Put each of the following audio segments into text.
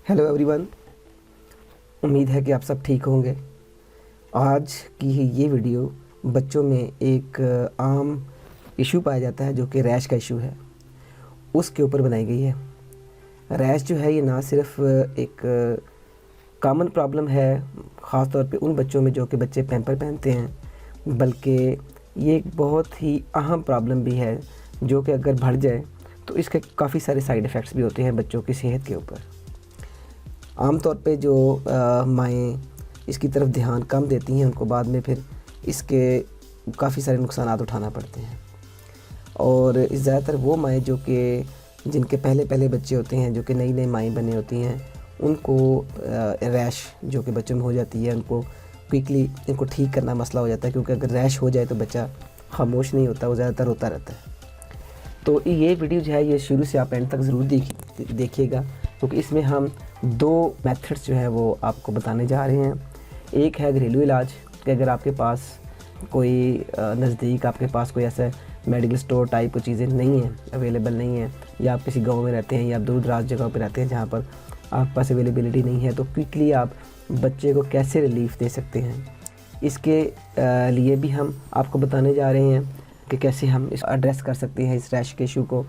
Hello everyone, उम्मीद है कि आप सब ठीक होंगे। आज की ये वीडियो बच्चों में एक आम इशू पाया जाता है जो कि रैश का इशू है, उसके ऊपर बनाई गई है। रैश जो है ये ना सिर्फ एक कॉमन प्रॉब्लम है ख़ास तौर पे उन बच्चों में जो कि बच्चे पैम्पर पहनते हैं, बल्कि ये एक बहुत ही अहम प्रॉब्लम भी है जो कि अगर बढ़ जाए तो इसके काफ़ी सारे साइड इफ़ेक्ट्स भी होते हैं बच्चों की सेहत के ऊपर। आम तौर पे जो माएँ इसकी तरफ ध्यान कम देती हैं उनको बाद में फिर इसके काफ़ी सारे नुकसानात उठाना पड़ते हैं। और ज़्यादातर वो माएँ जो कि जिनके पहले पहले बच्चे होते हैं, जो कि नई नई माएँ बनी होती हैं, उनको रैश जो कि बच्चों में हो जाती है, उनको क्विकली इनको ठीक करना मसला हो जाता है, क्योंकि अगर रैश हो जाए तो बच्चा खामोश नहीं होता, वो ज़्यादातर रोता रहता है। तो ये वीडियो जो है ये शुरू से आप एंड तक ज़रूर देखिएगा, क्योंकि इसमें हम दो मेथड्स जो है वो आपको बताने जा रहे हैं। एक है घरेलू इलाज कि अगर आपके पास कोई नज़दीक आपके पास कोई ऐसा मेडिकल स्टोर टाइप चीज़ें नहीं हैं, अवेलेबल नहीं हैं, या आप किसी गांव में रहते हैं या दूर दराज जगह पर रहते हैं जहां पर आपके पास अवेलेबिलिटी नहीं है, तो क्विकली आप बच्चे को कैसे रिलीफ़ दे सकते हैं, इसके लिए भी हम आपको बताने जा रहे हैं कि कैसे हम इस एड्रेस कर सकते हैं इस रैश के इशू को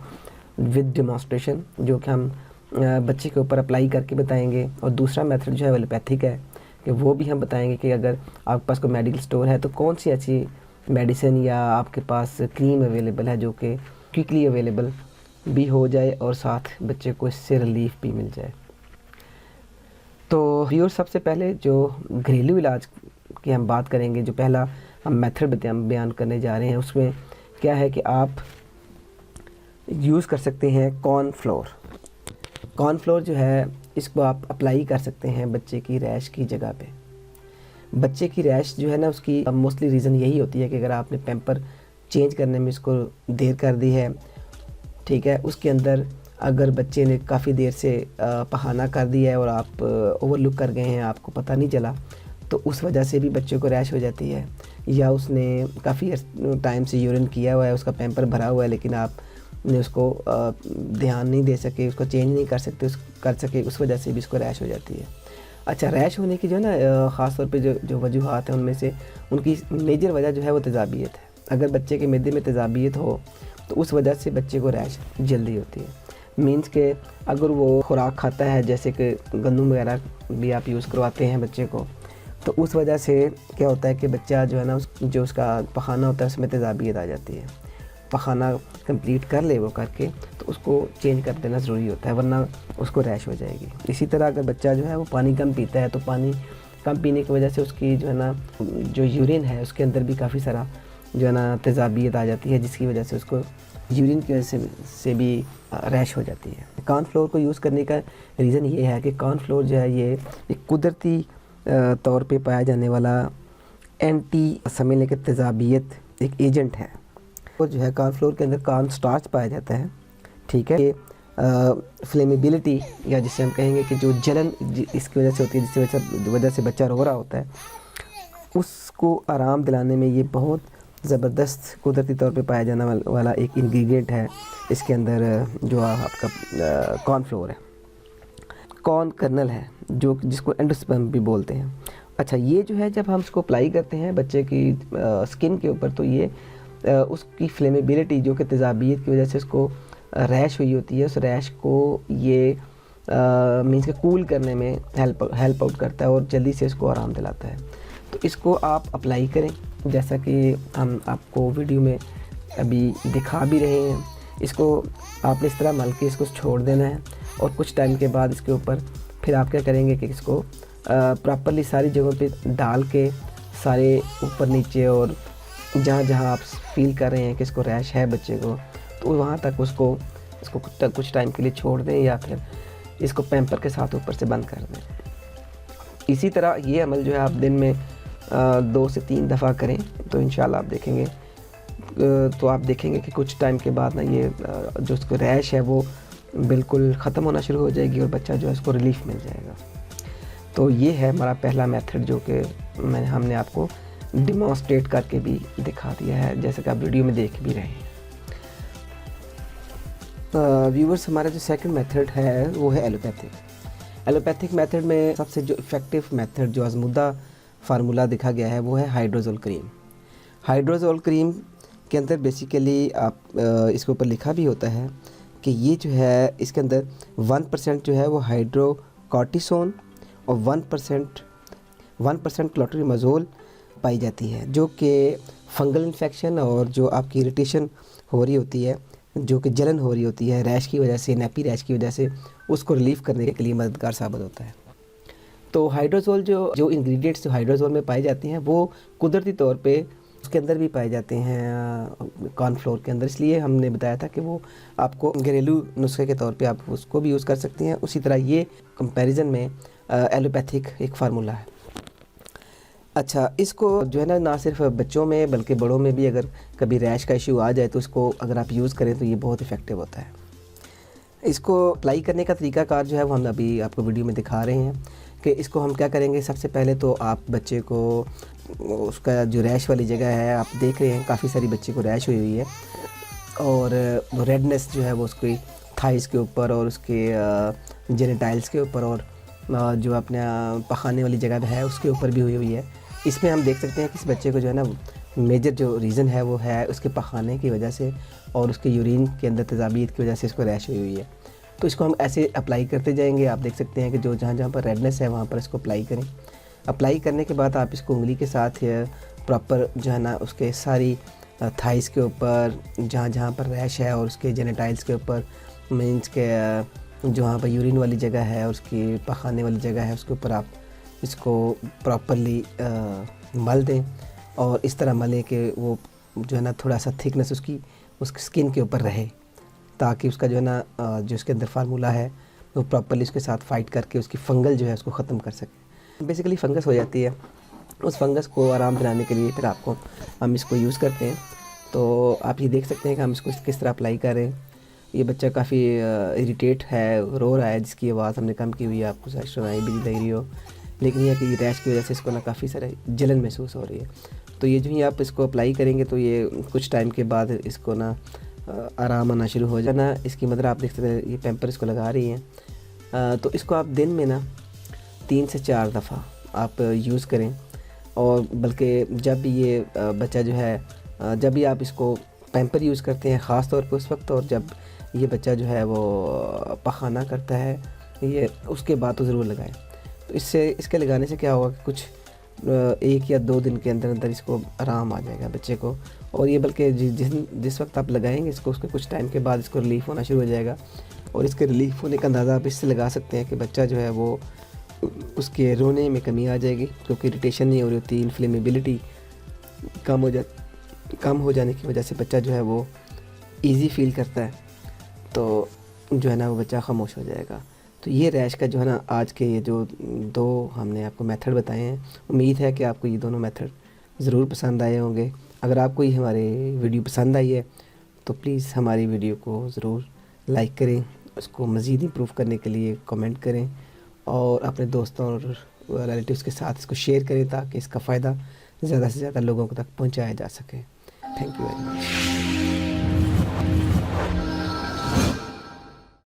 विद डेमोंस्ट्रेशन, जो कि हम बच्चे के ऊपर अप्लाई करके बताएंगे। और दूसरा मेथड जो है एलोपैथिक है कि वो भी हम बताएंगे कि अगर आपके पास कोई मेडिकल स्टोर है तो कौन सी अच्छी मेडिसिन या आपके पास क्रीम अवेलेबल है जो कि क्विकली अवेलेबल भी हो जाए और साथ बच्चे को इससे रिलीफ भी मिल जाए। तो व्यूअर, सबसे पहले जो घरेलू इलाज की हम बात करेंगे, जो पहला हम मेथड बयान करने जा रहे हैं, उसमें क्या है कि आप यूज़ कर सकते हैं कॉर्नफ्लोर जो है इसको आप अप्लाई कर सकते हैं बच्चे की रैश की जगह पे। बच्चे की रैश जो है ना, उसकी मोस्टली रीज़न यही होती है कि अगर आपने पैम्पर चेंज करने में इसको देर कर दी है, ठीक है, उसके अंदर अगर बच्चे ने काफ़ी देर से बहाना कर दिया है और आप ओवरलुक कर गए हैं, आपको पता नहीं चला, तो उस वजह से भी बच्चे को रैश हो जाती है। या उसने काफ़ी टाइम से यूरिन किया हुआ है, उसका पैम्पर भरा हुआ है, लेकिन आप ने उसको ध्यान नहीं दे सके, उसको चेंज नहीं कर सके, उस वजह से भी इसको रैश हो जाती है। अच्छा, रैश होने की जो है ना ख़ास तौर पे जो वजूहात हैं, उनमें से उनकी मेजर वजह जो है वो तेज़ाबियत है। अगर बच्चे के मैदे में तेज़ाबियत हो तो उस वजह से बच्चे को रैश जल्दी होती है। मीन्स के अगर वो खुराक खाता है, जैसे कि गंदम वगैरह भी आप यूज़ करवाते हैं बच्चे को, तो उस वजह से क्या होता है कि बच्चा जो है ना जो उसका पखाना होता है उसमें तेज़ाबियत आ जाती है। पखाना कंप्लीट कर ले वो करके, तो उसको चेंज कर देना ज़रूरी होता है, वरना उसको रैश हो जाएगी। इसी तरह अगर बच्चा जो है वो पानी कम पीता है, तो पानी कम पीने की वजह से उसकी जो है ना जो यूरिन है उसके अंदर भी काफ़ी सारा जो है ना तेज़ाबियत आ जाती है, जिसकी वजह से उसको यूरिन की वजह से भी रैश हो जाती है। कॉर्नफ्लोर को यूज़ करने का रीज़न ये है कि कॉर्नफ्लोर जो है ये एक कुदरती तौर पे पाया जाने वाला एंटी समझ लें कि तेज़ाबियत एक एजेंट है। वो जो है कॉर्नफ्लोर के अंदर कॉर्न स्टार्च पाया जाता है, ठीक है। फ्लेमेबिलिटी या जिसे हम कहेंगे कि जो जलन इसकी वजह से होती है, जिसकी वजह से बच्चा रो रहा होता है, उसको आराम दिलाने में ये बहुत ज़बरदस्त कुदरती तौर पे पाया जाने वाला एक इंग्रेडिएंट है इसके अंदर, जो आपका कॉर्नफ्लोर है। कॉर्न कर्नल है जो जिसको एंडोस्पर्म भी बोलते हैं। अच्छा, ये जो है जब हम इसको अप्लाई करते हैं बच्चे की स्किन के ऊपर, तो ये उसकी फ्लेमेबिलिटी जो कि तेज़ाबियत की वजह से उसको रैश हुई होती है, उस रैश को ये मीन्स के कूल करने में हेल्प आउट करता है और जल्दी से इसको आराम दिलाता है। तो इसको आप अप्लाई करें जैसा कि हम आपको वीडियो में अभी दिखा भी रहे हैं। इसको आपने इस तरह मल के इसको छोड़ देना है, और कुछ टाइम के बाद इसके ऊपर फिर आप क्या करेंगे कि इसको प्रॉपरली सारी जगहों पे डाल के, सारे ऊपर नीचे और जहाँ जहाँ आप फील कर रहे हैं कि इसको रैश है बच्चे को, तो वहाँ तक इसको कुछ टाइम के लिए छोड़ दें, या फिर इसको पैम्पर के साथ ऊपर से बंद कर दें। इसी तरह ये अमल जो है आप दिन में 2 से 3 दफ़ा करें, तो इंशाल्लाह आप देखेंगे कि कुछ टाइम के बाद ना ये जो इसको रैश है वो बिल्कुल ख़त्म होना शुरू हो जाएगी और बच्चा जो है उसको रिलीफ़ मिल जाएगा। तो ये है हमारा पहला मेथड जो कि हमने आपको डिमॉन्स्ट्रेट करके भी दिखा दिया है, जैसे कि आप वीडियो में देख भी रहे हैं। व्यूवर्स, हमारा जो सेकंड मेथड है वो है एलोपैथिक। ایلوپیتھک میتھڈ میں سب سے جو افیکٹو میتھڈ جو آزمودہ فارمولہ دکھا گیا ہے وہ ہے ہائیڈروزول کریم. ہائیڈروزول کریم کے اندر بیسیکلی آپ اس کے اوپر لکھا بھی ہوتا ہے کہ یہ جو ہے اس کے اندر 1% جو ہے وہ ہائیڈرو کارٹیسون اور 1% کلوٹریمازول پائی جاتی ہے، جو کہ فنگل انفیکشن اور جو آپ کی اریٹیشن ہو رہی ہوتی ہے، جو کہ جلن ہو رہی ہوتی ہے ریش کی وجہ سے، نیپی ریش کی وجہ سے، اس کو ریلیف کرنے کے لیے مددگار ثابت ہوتا ہے. تو ہائیڈروزول جو انگریڈینٹس جو ہائیڈروزول میں پائے جاتے ہیں وہ قدرتی طور پہ اس کے اندر بھی پائے جاتے ہیں کارن فلور کے اندر، اس لیے ہم نے بتایا تھا کہ وہ آپ کو گھریلو نسخے کے طور پہ آپ اس کو بھی یوز کر سکتے ہیں. اسی طرح یہ کمپیریزن میں ایلوپیتھک ایک فارمولہ ہے. اچھا، اس کو جو ہے نہ صرف بچوں میں بلکہ بڑوں میں بھی اگر کبھی ریش کا ایشو آ جائے تو اس کو اگر آپ یوز کریں تو یہ بہت افیکٹو ہوتا ہے. اس کو اپلائی کرنے کا طریقہ کار جو ہے وہ ہم ابھی آپ کو ویڈیو میں دکھا رہے ہیں کہ اس کو ہم کیا کریں گے. سب سے پہلے تو آپ بچے کو اس کا جو ریش والی جگہ ہے آپ دیکھ رہے ہیں کافی ساری بچے کو ریش ہوئی ہوئی ہے اور ریڈنس جو ہے وہ اس کی تھائز کے اوپر اور اس کے جینیٹائلز کے اوپر اور جو اپنے پخانے والی جگہ ہے اس کے اوپر بھی ہوئی ہوئی ہے. اس میں ہم دیکھ سکتے ہیں کہ اس بچے کو جو ہے نا میجر جو ریزن ہے وہ ہے اس کے پخانے کی وجہ سے اور اس کے یورین کے اندر تیزابیت کی وجہ سے اس کو ریش ہوئی ہوئی ہے. تو اس کو ہم ایسے اپلائی کرتے جائیں گے. آپ دیکھ سکتے ہیں کہ جو جہاں جہاں پر ریڈنس ہے وہاں پر اس کو اپلائی کریں. اپلائی کرنے کے بعد آپ اس کو انگلی کے ساتھ پراپر جو ہے نا اس کے ساری تھائز کے اوپر جہاں جہاں پر ریش ہے اور اس کے جینیٹائلز کے اوپر مینس کے جو وہاں پر یورین والی جگہ ہے اور اس کی پخانے والی جگہ ہے اس کے اوپر آپ اس کو پراپرلی مل دیں اور اس طرح ملیں کہ وہ جو ہے نا تھوڑا سا تھکنس اس کی سکن کے اوپر رہے تاکہ اس کا جو ہے نا جو اس کے اندر فارمولہ ہے وہ پراپرلی اس کے ساتھ فائٹ کر کے اس کی فنگل جو ہے اس کو ختم کر سکے. بیسیکلی فنگس ہو جاتی ہے، اس فنگس کو آرام دلانے کے لیے پھر آپ کو ہم اس کو یوز کرتے ہیں. تو آپ یہ دیکھ سکتے ہیں کہ ہم اس کو کس طرح اپلائی کر رہے ہیں. یہ بچہ کافی اریٹیٹ ہے، رو رہا ہے، جس کی آواز ہم نے کم کی ہوئی ہے، آپ کو سنائی بھی نہیں دے رہی ہو، لیکن یہ کہ ریش کی وجہ سے اس کو نا کافی سارے جلن محسوس ہو رہی ہے. تو یہ جو ہی آپ اس کو اپلائی کریں گے تو یہ کچھ ٹائم کے بعد اس کو نا آرام آنا شروع ہو جانا. اس کی مدر آپ دیکھ سکتے ہیں یہ پیمپر اس کو لگا رہی ہیں. تو اس کو آپ دن میں نا 3 سے 4 دفعہ آپ یوز کریں اور بلکہ جب بھی یہ بچہ جو ہے جب بھی آپ اس کو پیمپر یوز کرتے ہیں خاص طور پہ اس وقت اور جب یہ بچہ جو ہے وہ پخانہ کرتا ہے یہ اس کے بعد تو ضرور لگائیں. تو اس کے لگانے سے کیا ہوگا کہ کچھ 1 یا 2 دن کے اندر اندر اس کو آرام آ جائے گا بچے کو. اور یہ بلکہ جس وقت آپ لگائیں گے اس کو اس کے کچھ ٹائم کے بعد اس کو ریلیف ہونا شروع ہو جائے گا. اور اس کے ریلیف ہونے کا اندازہ آپ اس سے لگا سکتے ہیں کہ بچہ جو ہے وہ اس کے رونے میں کمی آ جائے گی کیونکہ اریٹیشن نہیں ہو رہی ہوتی، انفلیمیبلٹی کم ہو جانے کی وجہ سے بچہ جو ہے وہ ایزی فیل کرتا ہے تو جو ہے نا وہ بچہ خاموش ہو جائے گا. تو یہ ریش کا جو ہے نا آج کے یہ جو 2 ہم نے آپ کو میتھڈ بتائے ہیں، امید ہے کہ آپ کو یہ دونوں میتھڈ ضرور پسند آئے ہوں گے. اگر آپ کو یہ ہماری ویڈیو پسند آئی ہے تو پلیز ہماری ویڈیو کو ضرور لائک کریں، اس کو مزید امپروو کرنے کے لیے کمنٹ کریں اور اپنے دوستوں اور ریلیٹیوز کے ساتھ اس کو شیئر کریں تاکہ اس کا فائدہ زیادہ سے زیادہ لوگوں تک پہنچایا جا سکے. Thank you very much.